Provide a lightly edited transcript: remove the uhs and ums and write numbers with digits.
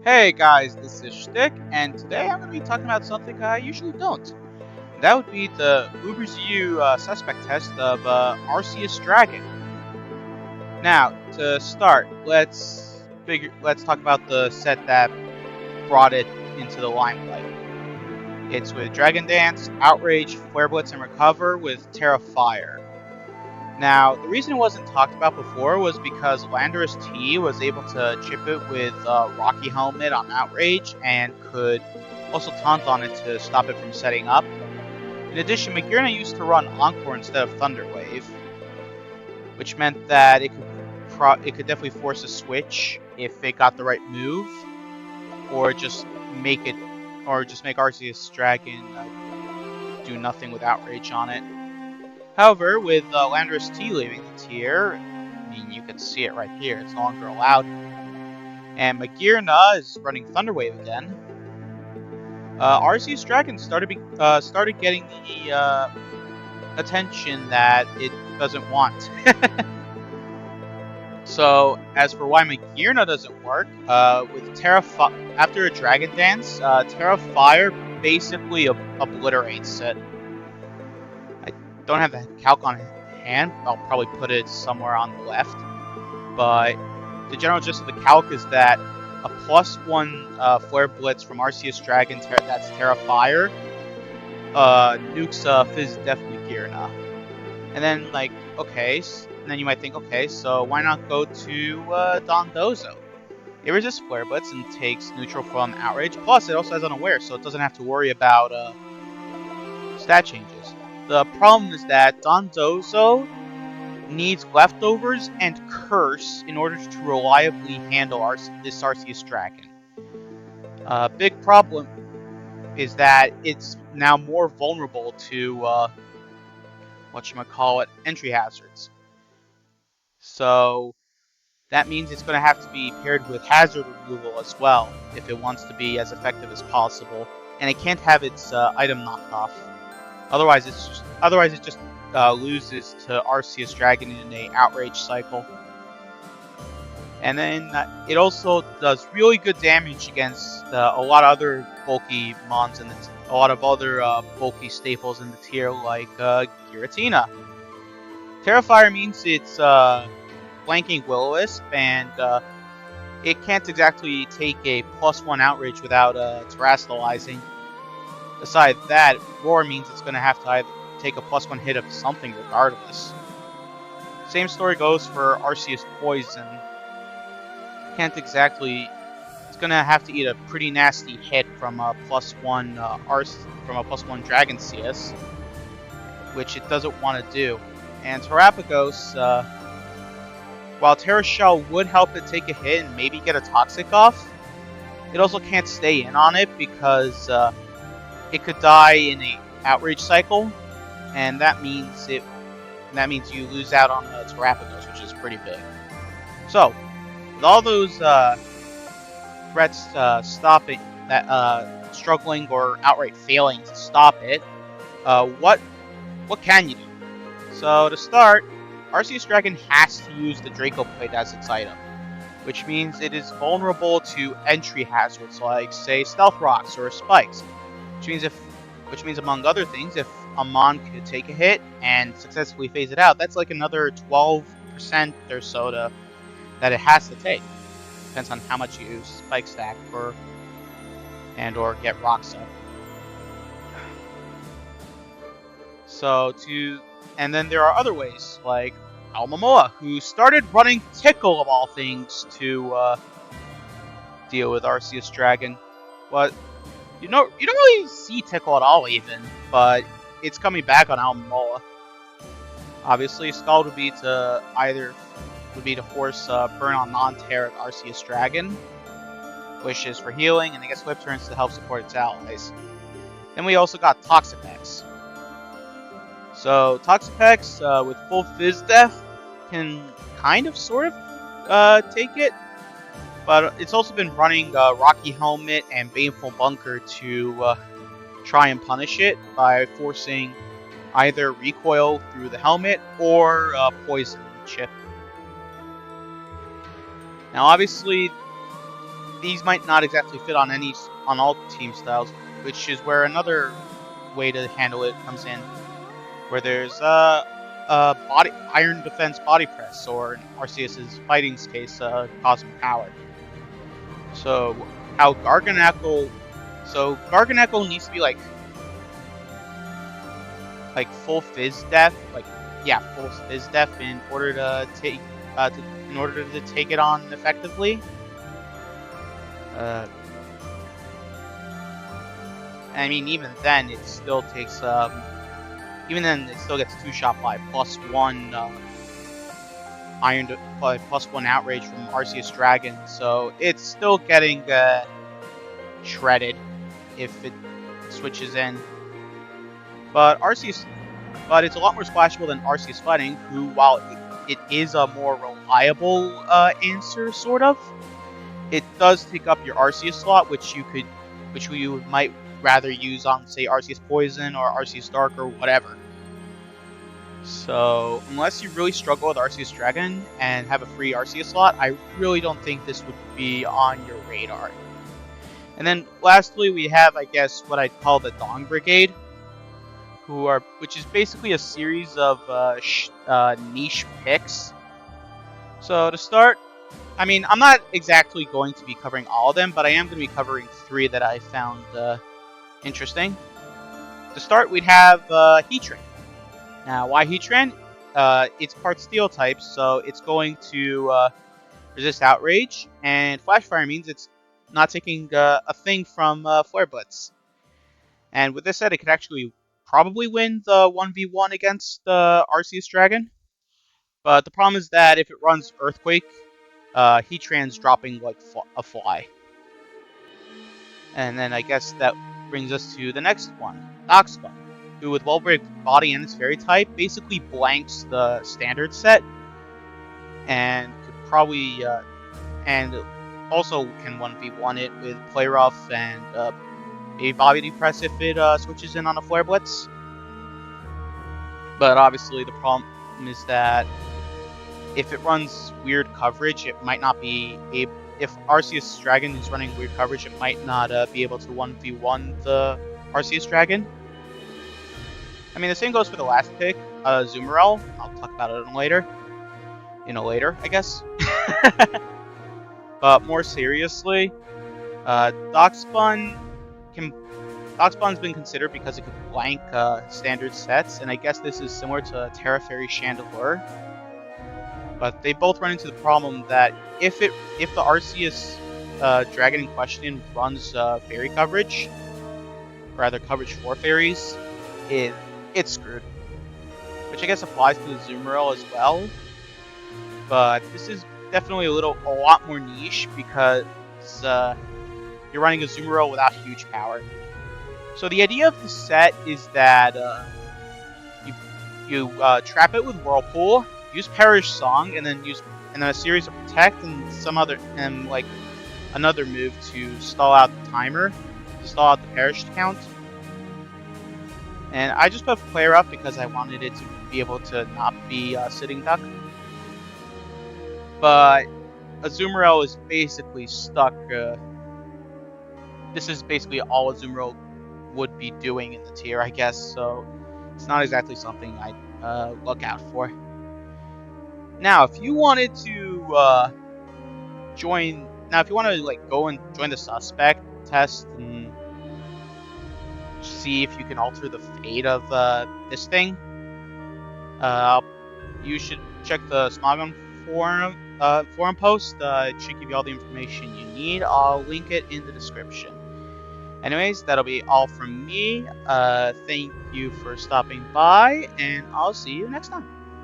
Hey guys, this is Shtick, and today I'm going to be talking about something I usually don't. That would be the Uber's U suspect test of Arceus-Dragon. Now, to start, let's talk about the set that brought it into the limelight. It's with Dragon Dance, Outrage, Flare Blitz, and Recover with Terra Fire. Now, the reason it wasn't talked about before was because Landorus T was able to chip it with Rocky Helmet on Outrage and could also taunt on it to stop it from setting up. In addition, Magearna used to run Encore instead of Thunder Wave, which meant that it could definitely force a switch if it got the right move, or just make Arceus-Dragon do nothing with Outrage on it. However, with Landorus T leaving the tier, I mean, you can see it right here, it's no longer allowed. And Magearna is running Thunder Wave again. Arceus-Dragon started getting the attention that it doesn't want. So, as for why Magearna doesn't work, with after a Dragon Dance, Terra Fire basically obliterates it. Don't have the calc on hand. I'll probably put it somewhere on the left. But the general gist of the calc is that a +1 Flare Blitz from Arceus-Dragon, that's Terra Fire, nukes Fizz Def Magearna. And then, like, okay, and then you might think, okay, so why not go to Dondozo? It resists Flare Blitz and takes neutral from Outrage. Plus, it also has Unaware, so it doesn't have to worry about stat changes. The problem is that Dondozo needs Leftovers and Curse in order to reliably handle this Arceus-Dragon. Big problem is that it's now more vulnerable to, entry hazards. So that means it's going to have to be paired with hazard removal as well if it wants to be as effective as possible, and it can't have its item knocked off. Otherwise, it just loses to Arceus-Dragon in an Outrage cycle. And then it also does really good damage against a lot of other bulky mons and a lot of other bulky staples in the tier, like Giratina. Terra Fire means it's flanking Will-O-Wisp, and it can't exactly take a +1 Outrage without terastallizing. Besides that, Roar means it's going to have to either take a +1 hit of something regardless. Same story goes for Arceus Poison. Can't exactly... It's going to have to eat a pretty nasty hit from a +1 Dragon CS, which it doesn't want to do. And Terapagos, while Terra Shell would help it take a hit and maybe get a Toxic off, it also can't stay in on it because it could die in a Outrage cycle, and that means you lose out on the Terapagos, which is pretty big. So, with all those threats stopping that, struggling or outright failing to stop it, what can you do? So to start, Arceus-Dragon has to use the Draco Plate as its item, which means it is vulnerable to entry hazards like, say, Stealth Rocks or Spikes. Which means, among other things, if a Mon could take a hit and successfully phase it out, that's like another 12% or so that it has to take. Depends on how much you Spike stack for or get Rocks up. And then there are other ways, like Alomomola, who started running Tickle of all things to deal with Arceus-Dragon. But you don't really see Tickle at all, even, but it's coming back on Alomomola. Obviously, Scald would be to force burn on non-Terra Arceus-Dragon, which is for healing, and I guess Whip turns to help support its allies. Then we also got Toxapex. So Toxapex with full Fizz Def can kind of sort of take it, but it's also been running Rocky Helmet and Baneful Bunker to try and punish it by forcing either recoil through the helmet or poison chip. Now obviously these might not exactly fit on all team styles, which is where another way to handle it comes in, where there's iron defense body press, or in Arceus-Fighting's case, cosmic power. So how Garganacl needs to be like full fizz def, full fizz def in order to take it on effectively. I mean, even then, it still takes even then it still gets 2-shot by +1 +1 outrage from Arceus-Dragon, so it's still getting shredded if it switches in. But it's a lot more splashable than Arceus-Fighting, who, while it is a more reliable answer, sort of, it does take up your Arceus slot, which you might rather use on, say, Arceus Poison or Arceus Dark or whatever. So, unless you really struggle with Arceus-Dragon and have a free Arceus slot, I really don't think this would be on your radar. And then, lastly, we have, I guess, what I'd call the Dawn Brigade, which is basically a series of niche picks. So, to start, I mean, I'm not exactly going to be covering all of them, but I am going to be covering 3 that I found interesting. To start, we'd have Heatran. Now, why Heatran? It's part Steel type, so it's going to resist Outrage, and Flash Fire means it's not taking a thing from Flare Blitz. And with this said, it could actually probably win the 1v1 against Arceus-Dragon. But the problem is that if it runs Earthquake, Heatran's dropping like a fly. And then I guess that brings us to the next one, Toxapex, who with well-break body and its fairy type basically blanks the standard set, and could probably and also can 1v1 it with Play Rough and maybe Body Press if it switches in on a Flare Blitz. But obviously the problem is that if it runs weird coverage, it might not be able. If Arceus-Dragon is running weird coverage, it might not be able to 1v1 the Arceus-Dragon. I mean, the same goes for the last pick, Azumarill. I'll talk about it later, I guess. But more seriously, Darkspawn's been considered because it could blank standard sets, and I guess this is similar to Terra Fairy Chandelure. But they both run into the problem that if the Arceus Dragon in question runs fairy coverage, or rather coverage for fairies, it's screwed. Which I guess applies to the Azumarill as well. But this is definitely a lot more niche because you're running a Azumarill without huge power. So the idea of the set is that you trap it with Whirlpool, use Perish Song, and then a series of Protect and like another move to stall out the timer, to stall out the Perish count. And I just put Player Up because I wanted it to be able to not be Sitting Duck. But Azumarill is basically stuck. This is basically all Azumarill would be doing in the tier, I guess. So it's not exactly something I'd look out for. Now, if you wanted to go and join the Suspect test and see if you can alter the fate of this thing, you should check the Smogon forum post. It should give you all the information you need. I'll link it in the description. Anyways, that'll be all from me. Thank you for stopping by, and I'll see you next time.